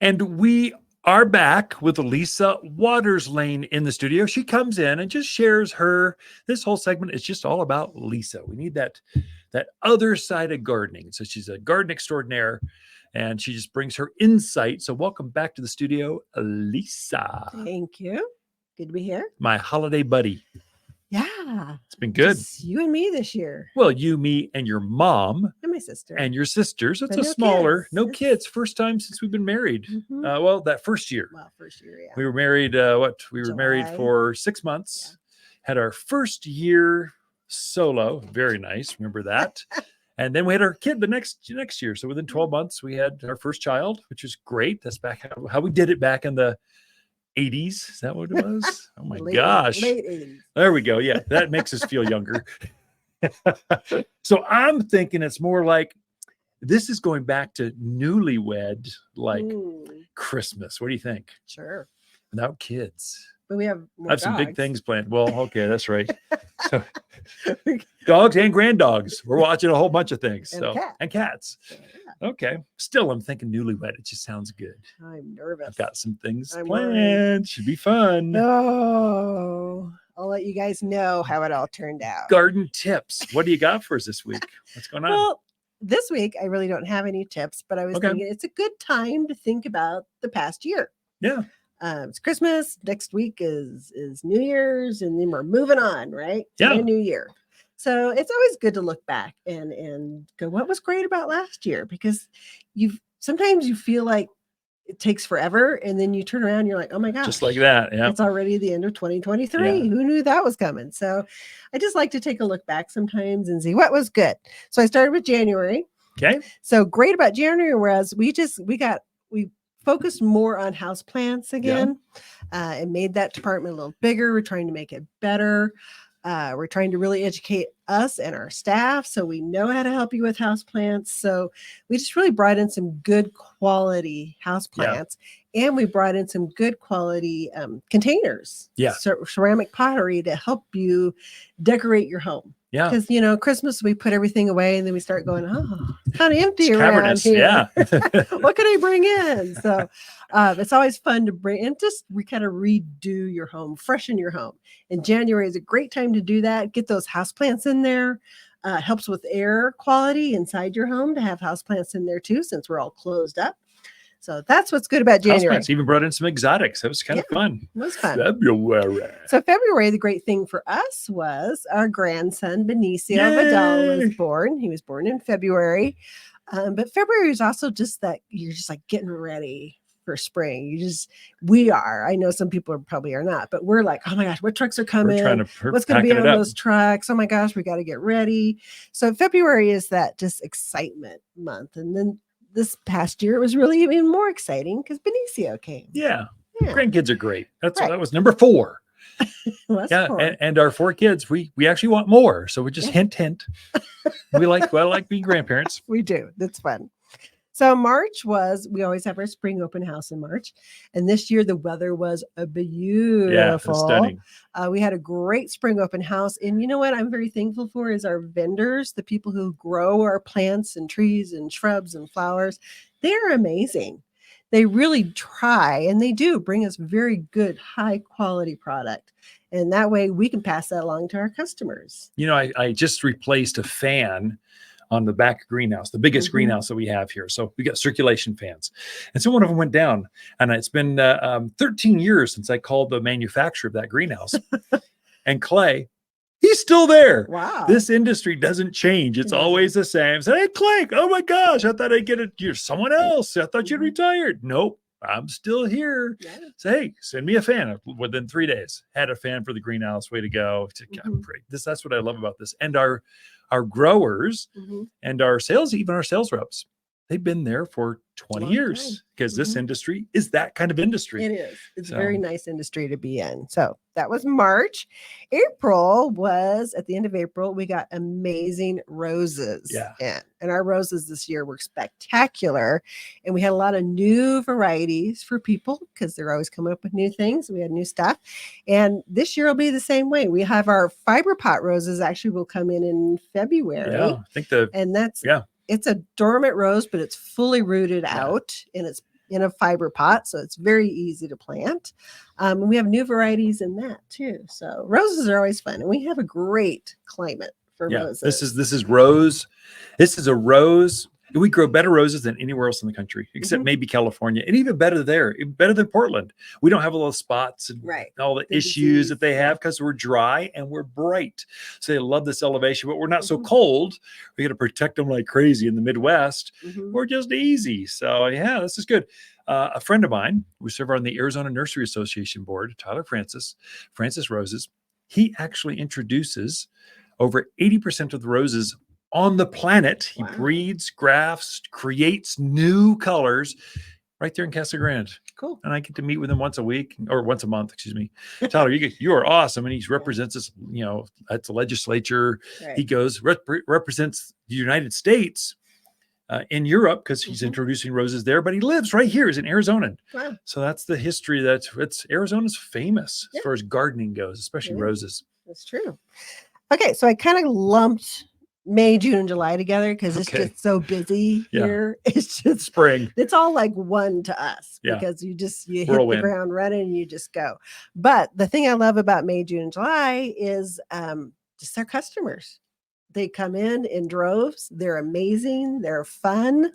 And we are back with Lisa Lain in the studio. She comes in and just shares this whole segment is just all about Lisa. We need that other side of gardening. So she's a garden extraordinaire and she just brings her insight. So welcome back to the studio, Lisa. Thank you. Good to be here. My holiday buddy. Yeah. It's been good. Just you and me this year. Well, you, me, and your mom. And my sister. And your sisters. It's But a smaller, kids. no kids. First time since we've been married. Well, that first year. Well, first year, yeah. We were married, We were married for 6 months. Yeah. Had our first year solo. Very nice. Remember that? And then we had our kid the next year. So within 12 months, we had our first child, which is great. That's back how we did it back in the 80s. Is that what it was? Oh my gosh. Late 80s. There we go. Yeah, that makes us feel younger. So I'm thinking it's more like this is going back to newlywed, like Christmas. What do you think? Sure. Without kids. But we have I have some big things planned. Well, okay, that's right. So, dogs and grand dogs. We're watching a whole bunch of things. And cats. Yeah. Okay. Still, I'm thinking newlywed. It just sounds good. I'm nervous. I've got some things planned. Worried. Should be fun. No. I'll let you guys know how it all turned out. Garden tips. What do you got for us this week? What's going on? Well, this week I really don't have any tips, but I was thinking it's a good time to think about the past year. Yeah. It's Christmas. Next week is New Year's, and then we're moving on, right? Yeah. To a new year. So it's always good to look back and go, what was great about last year? Because sometimes you feel like it takes forever, and then you turn around and you're like, oh my gosh. Just like that. Yeah. It's already the end of 2023. Yeah. Who knew that was coming? So I just like to take a look back sometimes and see what was good. So I started with January. Okay. So great about January was we focused more on house plants again, and made that department a little bigger. We're trying to make it better. We're trying to really educate us and our staff so we know how to help you with house plants. So we just really brought in some good quality house plants, and we brought in some good quality kind ceramic pottery to help you decorate your home. Yeah. Because, Christmas, we put everything away and then we start going, kind of empty around here. Yeah. What can I bring in? So it's always fun to bring and just kind of redo your home, freshen your home. And January is a great time to do that. Get those houseplants in there. Helps with air quality inside your home to have houseplants in there too, since we're all closed up. So that's what's good about January. Houseplants. Even brought in some exotics. That was kind of fun. It was fun. February. So February, the great thing for us was our grandson, Benicio Vidal, was born. He was born in February. But February is also just that you're just like getting ready for spring. We are. I know some people probably are not, but we're like, oh my gosh, what trucks are coming? What's going to be on those trucks? Oh my gosh, we got to get ready. So February is that just excitement month. And then this past year, it was really even more exciting because Benicio came. Yeah. Grandkids are great. That was number 4. Well, 4. And our 4 kids, we actually want more. So we just hint. I like being grandparents. We do. That's fun. So March we always have our spring open house in March. And this year the weather was beautiful. Yeah, stunning. We had a great spring open house. And you know what I'm very thankful for is our vendors, the people who grow our plants and trees and shrubs and flowers. They're amazing. They really try, and they do bring us very good, high quality product. And that way we can pass that along to our customers. I just replaced a fan on the back greenhouse, the biggest greenhouse that we have here. So we got circulation fans. And so one of them went down, and it's been 13 years since I called the manufacturer of that greenhouse. And Clay, he's still there. Wow. This industry doesn't change. It's always the same. I said, hey, Clay, oh my gosh, I thought I'd get it. You're someone else. I thought you'd retired. Nope. I'm still here. Yeah. So, hey, send me a fan. Within 3 days, had a fan for the greenhouse. Way to go. Great. That's what I love about this. And our growers and our sales reps, they've been there for 20 years because this industry is that kind of industry. It is. It's a very nice industry to be in. So that was March. April was, at the end of April, we got amazing roses in. And our roses this year were spectacular. And we had a lot of new varieties for people because they're always coming up with new things. We had new stuff. And this year will be the same way. We have our fiber pot roses actually will come in February. Yeah, I think it's a dormant rose, but it's fully rooted out, and it's in a fiber pot, so it's very easy to plant. And we have new varieties in that too. So roses are always fun, and we have a great climate for roses. This is rose. This is a rose. We grow better roses than anywhere else in the country, except maybe California, and even better there, better than Portland. We don't have all those spots and all the issues that they have because we're dry and we're bright. So they love this elevation, but we're not so cold. We got to protect them like crazy in the Midwest. We're just easy. So yeah, this is good. A friend of mine, we serve on the Arizona Nursery Association board, Tyler Francis Roses. He actually introduces over 80% of the roses on the planet. He breeds, grafts, creates new colors right there in Casa Grande. Cool. And I get to meet with him once a week or once a month, excuse me. Tyler, you are awesome. And he represents us, at the legislature. He goes, represents the United States in Europe because he's introducing roses there, but he lives right here. He's an Arizonan. Wow. So that's the history Arizona's famous as far as gardening goes, especially roses. That's true. Okay. So I kind of lumped May, June, and July together because it's just so busy here. It's just spring. It's all like one to us because you hit the ground running and you just go. But the thing I love about May, June, and July is just their customers. They come in droves. They're amazing. They're fun.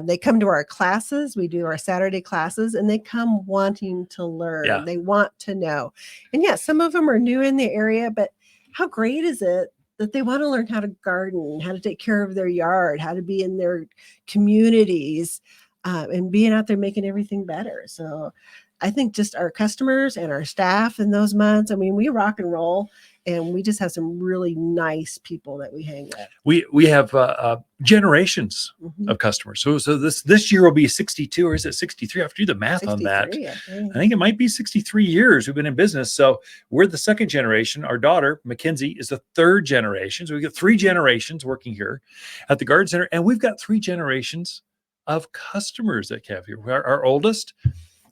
They come to our classes. We do our Saturday classes, and they come wanting to learn. Yeah. They want to know. And some of them are new in the area, but how great is it that they want to learn how to garden, how to take care of their yard, how to be in their communities, and being out there making everything better. So I think just our customers and our staff in those months, we rock and roll, and we just have some really nice people that we hang with. We have generations of customers. So this year will be 62, or is it 63? I have to do the math on that. I think it might be 63 years we've been in business. So we're the second generation. Our daughter, Mackenzie, is the third generation. So we've got 3 generations working here at the Garden Center, and we've got 3 generations of customers that have here. Our oldest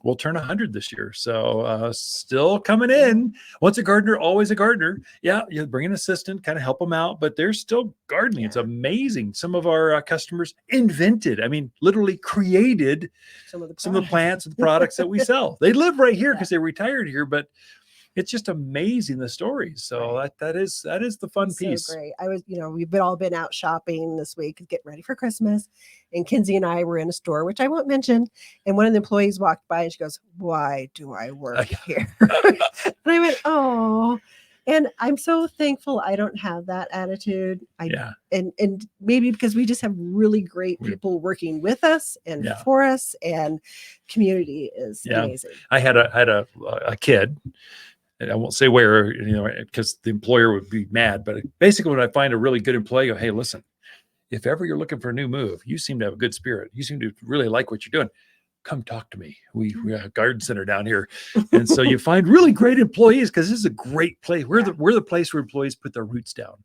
will turn 100 this year. So still coming in. Once a gardener, always a gardener. Yeah, you bring an assistant, kind of help them out, but they're still gardening. Yeah. It's amazing. Some of our customers invented, literally created some of the plants and the products that we sell. They live right here because they retired here, but it's just amazing, the stories. So that is the fun piece. Great. We've all been out shopping this week, getting ready for Christmas. And Kinsey and I were in a store, which I won't mention. And one of the employees walked by and she goes, "Why do I work here?" And I went, "Oh." And I'm so thankful I don't have that attitude. And maybe because we just have really great people working with us and for us, and community is amazing. I had a kid. And I won't say where, because the employer would be mad. But basically, when I find a really good employee, I go, "Hey, listen, if ever you're looking for a new move, you seem to have a good spirit. You seem to really like what you're doing. Come talk to me. We have a garden center down here." And so you find really great employees because this is a great place. We're the place where employees put their roots down.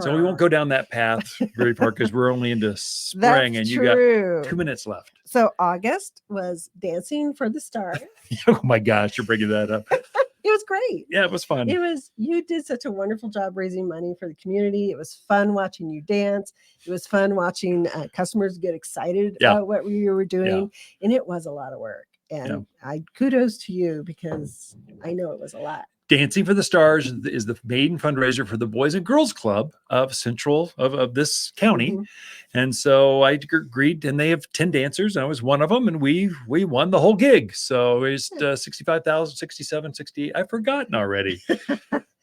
So we won't go down that path very far because we're only into spring. That's you true. got 2 minutes left. So August was Dancing for the Stars. Oh my gosh, you're bringing that up. It was great. Yeah, it was fun. You did such a wonderful job raising money for the community. It was fun watching you dance. It was fun watching customers get excited about what you were doing. And it was a lot of work. And I kudos to you because I know it was a lot. Dancing for the Stars is the maiden fundraiser for the Boys and Girls Club of Central of this county. And so I agreed, and they have 10 dancers. And I was one of them, and we won the whole gig. So it was 65,000, 67, 68. I've forgotten already.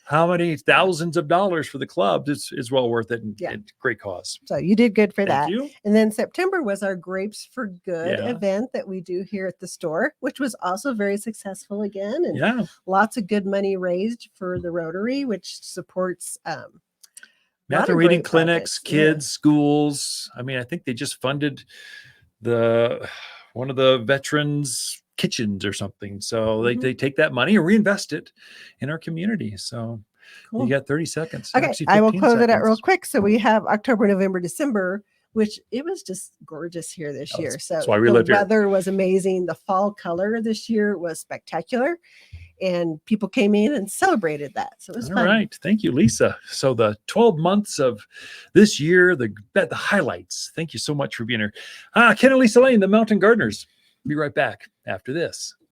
How many thousands of dollars for the club is well worth it, and great cause. So you did good for Thank that. You. And then September was our Grapes for Good event that we do here at the store, which was also very successful again. And lots of good money raised for the Rotary, which supports math and reading clinics, kids, schools. I think they just funded one of the veterans kitchens or something. So they take that money and reinvest it in our community. So you got 30 seconds. Okay, I will close it out real quick. So we have October, November, December, which it was just gorgeous here this year. So that's why we live here. The weather was amazing. The fall color this year was spectacular. And people came in and celebrated that. So it was fun. All right. Thank you, Lisa. So the 12 months of this year, the highlights. Thank you so much for being here. Ken and Lisa Lain, the Mountain Gardeners. Be right back after this.